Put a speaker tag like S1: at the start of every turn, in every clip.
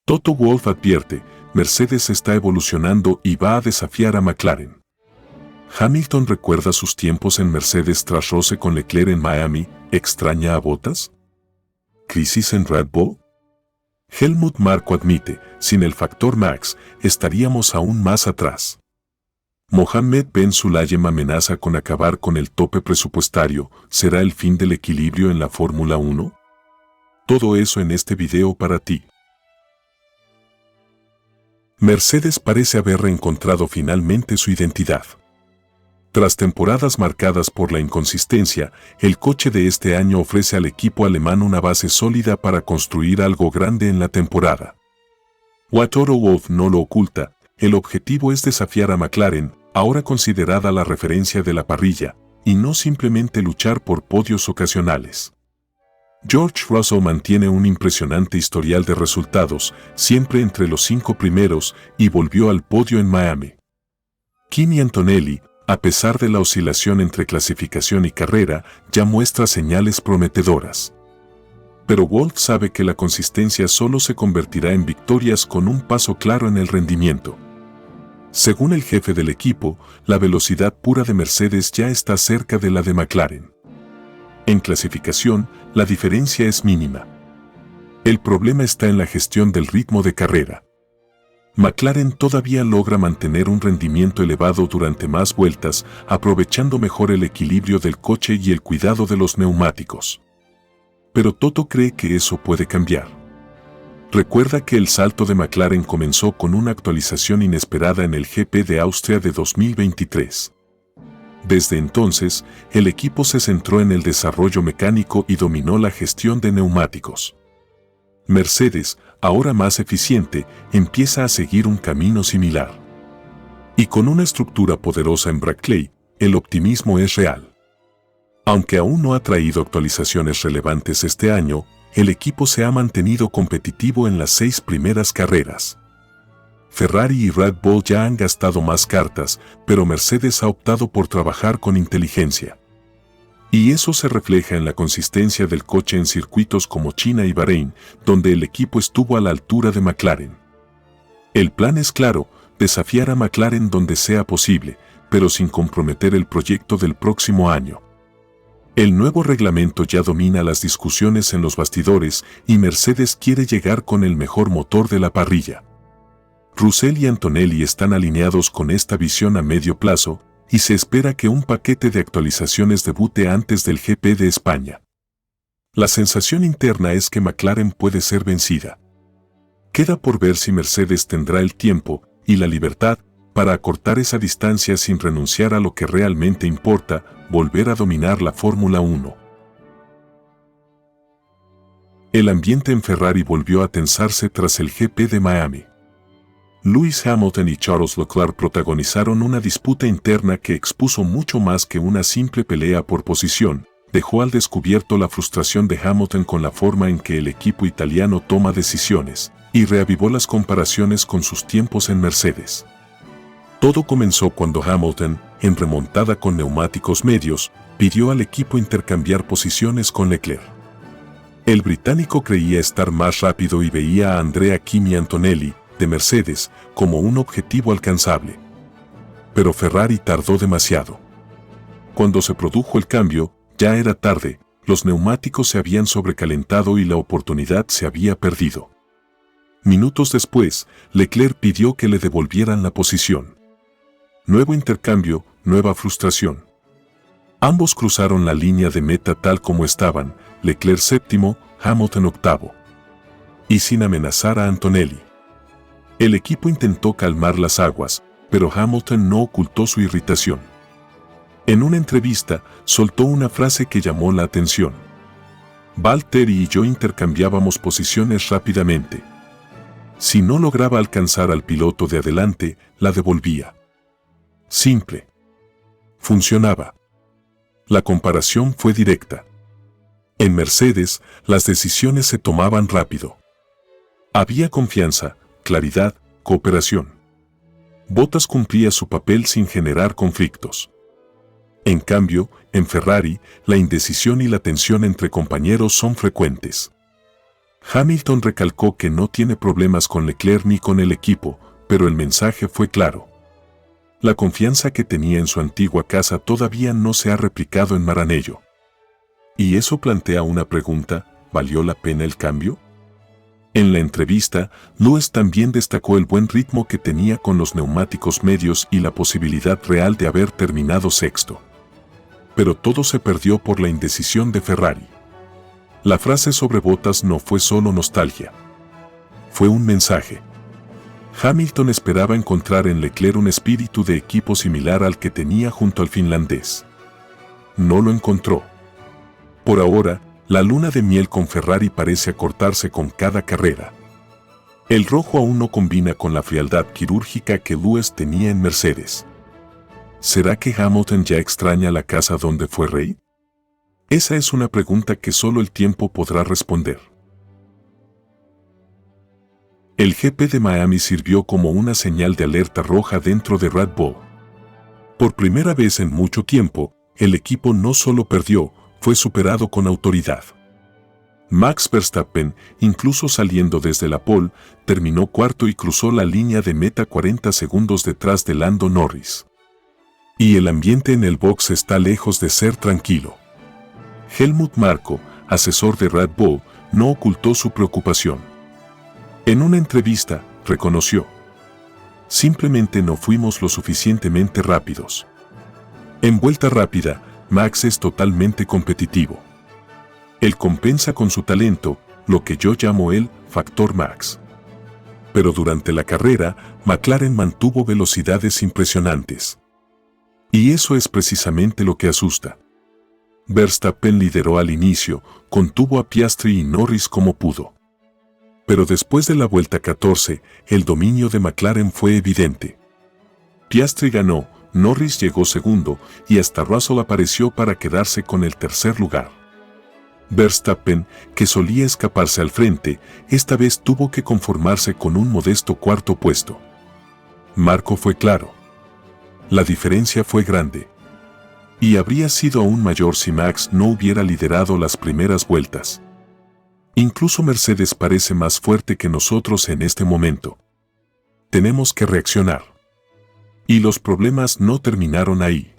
S1: Toto Wolff advierte, Mercedes está evolucionando y va a desafiar a McLaren. Hamilton recuerda sus tiempos en Mercedes tras roce con Leclerc en Miami, ¿extraña a Bottas? ¿Crisis en Red Bull? Helmut Marko admite, sin el factor Max, estaríamos aún más atrás. Mohammed Ben Sulayem amenaza con acabar con el tope presupuestario, ¿será el fin del equilibrio en la Fórmula 1? Todo eso en este video para ti. Mercedes parece haber reencontrado finalmente su identidad. Tras temporadas marcadas por la inconsistencia, el coche de este año ofrece al equipo alemán una base sólida para construir algo grande en la temporada. Toto Wolff no lo oculta, el objetivo es desafiar a McLaren, ahora considerada la referencia de la parrilla, y no simplemente luchar por podios ocasionales. George Russell mantiene un impresionante historial de resultados, siempre entre los 5 primeros, y volvió al podio en Miami. Kimi Antonelli, a pesar de la oscilación entre clasificación y carrera, ya muestra señales prometedoras. Pero Wolff sabe que la consistencia solo se convertirá en victorias con un paso claro en el rendimiento. Según el jefe del equipo, la velocidad pura de Mercedes ya está cerca de la de McLaren. En clasificación, la diferencia es mínima. El problema está en la gestión del ritmo de carrera. McLaren todavía logra mantener un rendimiento elevado durante más vueltas, aprovechando mejor el equilibrio del coche y el cuidado de los neumáticos. Pero Toto cree que eso puede cambiar. Recuerda que el salto de McLaren comenzó con una actualización inesperada en el GP de Austria de 2023. Desde entonces, el equipo se centró en el desarrollo mecánico y dominó la gestión de neumáticos. Mercedes, ahora más eficiente, empieza a seguir un camino similar. Y con una estructura poderosa en Brackley, el optimismo es real. Aunque aún no ha traído actualizaciones relevantes este año, el equipo se ha mantenido competitivo en las 6 primeras carreras. Ferrari y Red Bull ya han gastado más cartas, pero Mercedes ha optado por trabajar con inteligencia. Y eso se refleja en la consistencia del coche en circuitos como China y Bahrein, donde el equipo estuvo a la altura de McLaren. El plan es claro, desafiar a McLaren donde sea posible, pero sin comprometer el proyecto del próximo año. El nuevo reglamento ya domina las discusiones en los bastidores y Mercedes quiere llegar con el mejor motor de la parrilla. Russell y Antonelli están alineados con esta visión a medio plazo, y se espera que un paquete de actualizaciones debute antes del GP de España. La sensación interna es que McLaren puede ser vencida. Queda por ver si Mercedes tendrá el tiempo y la libertad para acortar esa distancia sin renunciar a lo que realmente importa, volver a dominar la Fórmula 1. El ambiente en Ferrari volvió a tensarse tras el GP de Miami. Lewis Hamilton y Charles Leclerc protagonizaron una disputa interna que expuso mucho más que una simple pelea por posición, dejó al descubierto la frustración de Hamilton con la forma en que el equipo italiano toma decisiones, y reavivó las comparaciones con sus tiempos en Mercedes. Todo comenzó cuando Hamilton, en remontada con neumáticos medios, pidió al equipo intercambiar posiciones con Leclerc. El británico creía estar más rápido y veía a Andrea Kimi Antonelli, de Mercedes, como un objetivo alcanzable. Pero Ferrari tardó demasiado. Cuando se produjo el cambio, ya era tarde, los neumáticos se habían sobrecalentado y la oportunidad se había perdido. Minutos después, Leclerc pidió que le devolvieran la posición. Nuevo intercambio, nueva frustración. Ambos cruzaron la línea de meta tal como estaban, Leclerc séptimo, Hamilton octavo. Y sin amenazar a Antonelli. El equipo intentó calmar las aguas, pero Hamilton no ocultó su irritación. En una entrevista, soltó una frase que llamó la atención. Valtteri y yo intercambiábamos posiciones rápidamente. Si no lograba alcanzar al piloto de adelante, la devolvía. Simple. Funcionaba. La comparación fue directa. En Mercedes, las decisiones se tomaban rápido. Había confianza, claridad, cooperación. Bottas cumplía su papel sin generar conflictos. En cambio, en Ferrari, la indecisión y la tensión entre compañeros son frecuentes. Hamilton recalcó que no tiene problemas con Leclerc ni con el equipo, pero el mensaje fue claro. La confianza que tenía en su antigua casa todavía no se ha replicado en Maranello. Y eso plantea una pregunta: ¿valió la pena el cambio? En la entrevista, Lewis también destacó el buen ritmo que tenía con los neumáticos medios y la posibilidad real de haber terminado sexto. Pero todo se perdió por la indecisión de Ferrari. La frase sobre Bottas no fue solo nostalgia. Fue un mensaje. Hamilton esperaba encontrar en Leclerc un espíritu de equipo similar al que tenía junto al finlandés. No lo encontró. Por ahora, la luna de miel con Ferrari parece acortarse con cada carrera. El rojo aún no combina con la frialdad quirúrgica que Lewis tenía en Mercedes. ¿Será que Hamilton ya extraña la casa donde fue rey? Esa es una pregunta que solo el tiempo podrá responder. El GP de Miami sirvió como una señal de alerta roja dentro de Red Bull. Por primera vez en mucho tiempo, el equipo no solo perdió, fue superado con autoridad. Max Verstappen, incluso saliendo desde la pole, terminó cuarto y cruzó la línea de meta 40 segundos detrás de Lando Norris. Y el ambiente en el box está lejos de ser tranquilo. Helmut Marko, asesor de Red Bull, no ocultó su preocupación. En una entrevista, reconoció: simplemente no fuimos lo suficientemente rápidos. En vuelta rápida, Max es totalmente competitivo. Él compensa con su talento, lo que yo llamo el factor Max. Pero durante la carrera, McLaren mantuvo velocidades impresionantes. Y eso es precisamente lo que asusta. Verstappen lideró al inicio, contuvo a Piastri y Norris como pudo. Pero después de la vuelta 14, el dominio de McLaren fue evidente. Piastri ganó, Norris llegó segundo y hasta Russell apareció para quedarse con el tercer lugar. Verstappen, que solía escaparse al frente, esta vez tuvo que conformarse con un modesto cuarto puesto. Marko fue claro. La diferencia fue grande. Y habría sido aún mayor si Max no hubiera liderado las primeras vueltas. Incluso Mercedes parece más fuerte que nosotros en este momento. Tenemos que reaccionar. Y los problemas no terminaron ahí.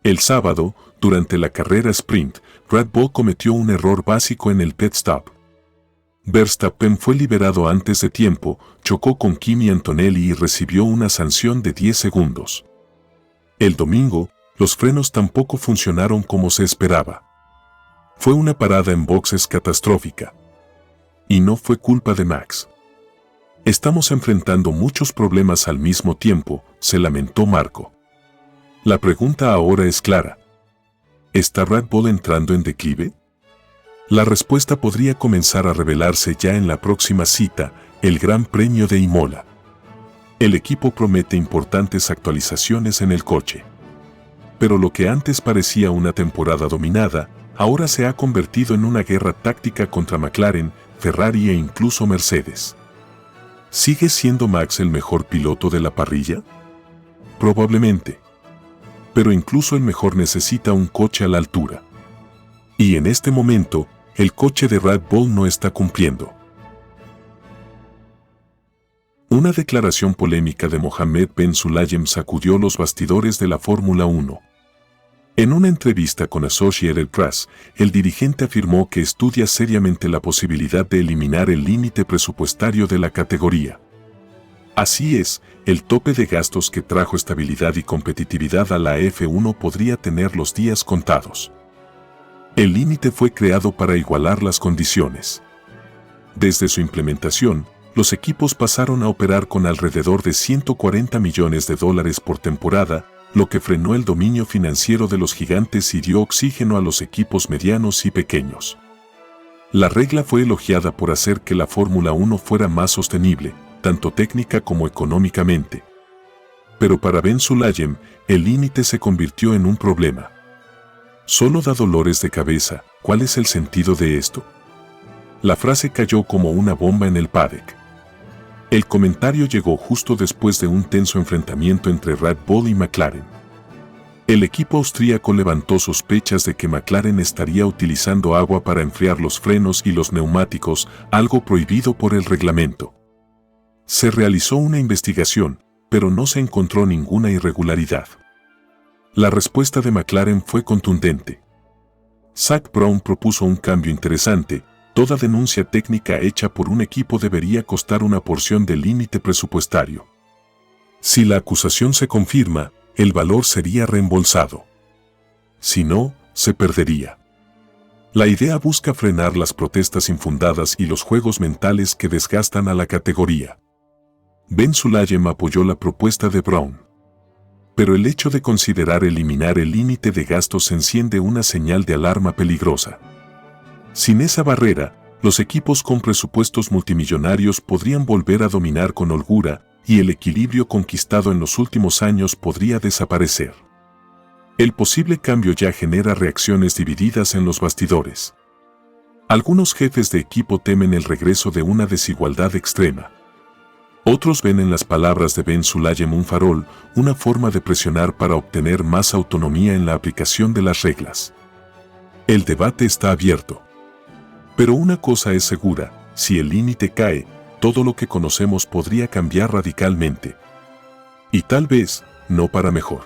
S1: El sábado, durante la carrera sprint, Red Bull cometió un error básico en el pit stop. Verstappen fue liberado antes de tiempo, chocó con Kimi Antonelli y recibió una sanción de 10 segundos. El domingo, los frenos tampoco funcionaron como se esperaba. Fue una parada en boxes catastrófica. Y no fue culpa de Max. Estamos enfrentando muchos problemas al mismo tiempo, se lamentó Marko. La pregunta ahora es clara. ¿Está Red Bull entrando en declive? La respuesta podría comenzar a revelarse ya en la próxima cita, el Gran Premio de Imola. El equipo promete importantes actualizaciones en el coche. Pero lo que antes parecía una temporada dominada, ahora se ha convertido en una guerra táctica contra McLaren, Ferrari e incluso Mercedes. ¿Sigue siendo Max el mejor piloto de la parrilla? Probablemente. Pero incluso el mejor necesita un coche a la altura. Y en este momento, el coche de Red Bull no está cumpliendo. Una declaración polémica de Mohammed Ben Sulayem sacudió los bastidores de la Fórmula 1. En una entrevista con Associated Press, el dirigente afirmó que estudia seriamente la posibilidad de eliminar el límite presupuestario de la categoría. Así es, el tope de gastos que trajo estabilidad y competitividad a la F1 podría tener los días contados. El límite fue creado para igualar las condiciones. Desde su implementación, los equipos pasaron a operar con alrededor de $140 millones por temporada, lo que frenó el dominio financiero de los gigantes y dio oxígeno a los equipos medianos y pequeños. La regla fue elogiada por hacer que la Fórmula 1 fuera más sostenible, tanto técnica como económicamente. Pero para Ben Sulayem, el límite se convirtió en un problema. Solo da dolores de cabeza. ¿Cuál es el sentido de esto? La frase cayó como una bomba en el paddock. El comentario llegó justo después de un tenso enfrentamiento entre Red Bull y McLaren. El equipo austríaco levantó sospechas de que McLaren estaría utilizando agua para enfriar los frenos y los neumáticos, algo prohibido por el reglamento. Se realizó una investigación, pero no se encontró ninguna irregularidad. La respuesta de McLaren fue contundente. Zak Brown propuso un cambio interesante: toda denuncia técnica hecha por un equipo debería costar una porción del límite presupuestario. Si la acusación se confirma, el valor sería reembolsado. Si no, se perdería. La idea busca frenar las protestas infundadas y los juegos mentales que desgastan a la categoría. Ben Sulayem apoyó la propuesta de Brown. Pero el hecho de considerar eliminar el límite de gastos enciende una señal de alarma peligrosa. Sin esa barrera, los equipos con presupuestos multimillonarios podrían volver a dominar con holgura, y el equilibrio conquistado en los últimos años podría desaparecer. El posible cambio ya genera reacciones divididas en los bastidores. Algunos jefes de equipo temen el regreso de una desigualdad extrema. Otros ven en las palabras de Ben Sulayem un farol, una forma de presionar para obtener más autonomía en la aplicación de las reglas. El debate está abierto. Pero una cosa es segura: si el límite cae, todo lo que conocemos podría cambiar radicalmente. Y tal vez, no para mejor.